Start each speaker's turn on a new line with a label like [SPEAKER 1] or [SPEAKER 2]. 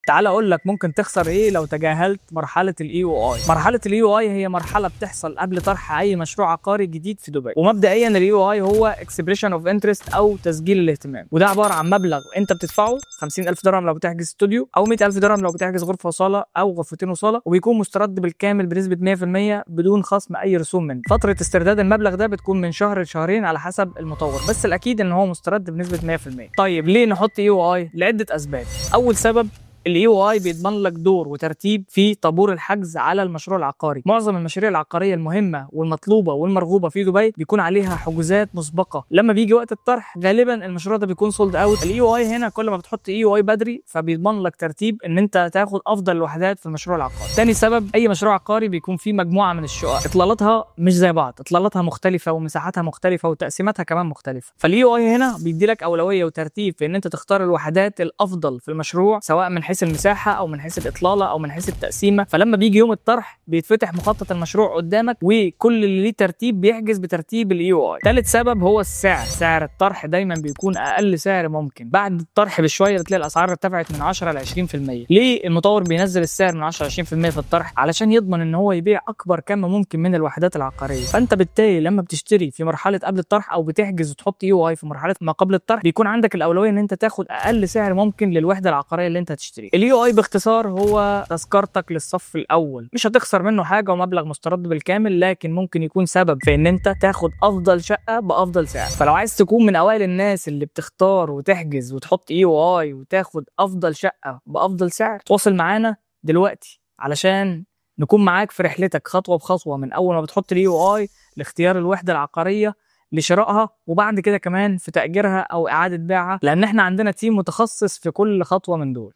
[SPEAKER 1] تعال اقول لك ممكن تخسر ايه لو تجاهلت مرحله الاي او اي. مرحله الاي او اي هي مرحله بتحصل قبل طرح اي مشروع عقاري جديد في دبي. ومبدئيا الاي او اي هو اكسبريشن اوف انترست او تسجيل الاهتمام، وده عباره عن مبلغ انت بتدفعه 50,000 درهم لو بتحجز استوديو، او 100,000 درهم لو بتحجز غرفه وصاله او غرفتين وصاله، وبيكون مسترد بالكامل بنسبه 100% بدون خصم اي رسوم منه. فتره استرداد المبلغ ده بتكون من شهر لشهرين على حسب المطور، بس الاكيد ان هو مسترد بنسبه 100%. طيب ليه نحط اي او اي؟ لعده اسباب. اول سبب، الاي او اي بيضمن لك دور وترتيب في طابور الحجز على المشروع العقاري. معظم المشاريع العقاريه المهمه والمطلوبه والمرغوبه في دبي بيكون عليها حجوزات مسبقه، لما بيجي وقت الطرح غالبا المشروع ده بيكون سولد اوت. الاي او اي هنا كل ما بتحط اي او اي بدري فبيضمن لك ترتيب ان انت تاخد افضل الوحدات في المشروع العقاري. تاني سبب، اي مشروع عقاري بيكون فيه مجموعه من الشقق، اطلالاتها مش زي بعض، اطلالاتها مختلفه ومساحاتها مختلفه وتقسيماتها كمان مختلفه. فالاي او اي هنا بيدي لك اولويه وترتيب في ان انت تختار الوحدات الافضل في المشروع، سواء من حيث المساحه او من حيث الاطلاله او من حيث التقسيمه. فلما بيجي يوم الطرح بيتفتح مخطط المشروع قدامك، وكل اللي ليه ترتيب بيحجز بترتيب الاي او اي. ثالث سبب هو السعر. سعر الطرح دايما بيكون اقل سعر ممكن، بعد الطرح بشويه بتلاقي الاسعار ارتفعت من 10 ل 20%. ليه المطور بينزل السعر من 10 ل 20% في الطرح؟ علشان يضمن ان هو يبيع اكبر كم ممكن من الوحدات العقاريه. فانت بالتالي لما بتشتري في مرحله قبل الطرح او بتحجز وتحط اي او اي في مرحله ما قبل الطرح، بيكون عندك الاولويه ان انت تاخد اقل سعر ممكن للوحده العقاريه اللي انت هتشتريها. الاي او اي باختصار هو تذكرتك للصف الاول، مش هتخسر منه حاجه ومبلغ مسترد بالكامل، لكن ممكن يكون سبب في ان انت تاخد افضل شقه بافضل سعر. فلو عايز تكون من اوائل الناس اللي بتختار وتحجز وتحط اي او اي وتاخد افضل شقه بافضل سعر، تواصل معانا دلوقتي علشان نكون معاك في رحلتك خطوه بخطوه، من اول ما بتحط الاي او اي لاختيار الوحده العقاريه لشرائها، وبعد كده كمان في تأجيرها او اعاده بيعها، لان احنا عندنا تيم متخصص في كل خطوه من دول.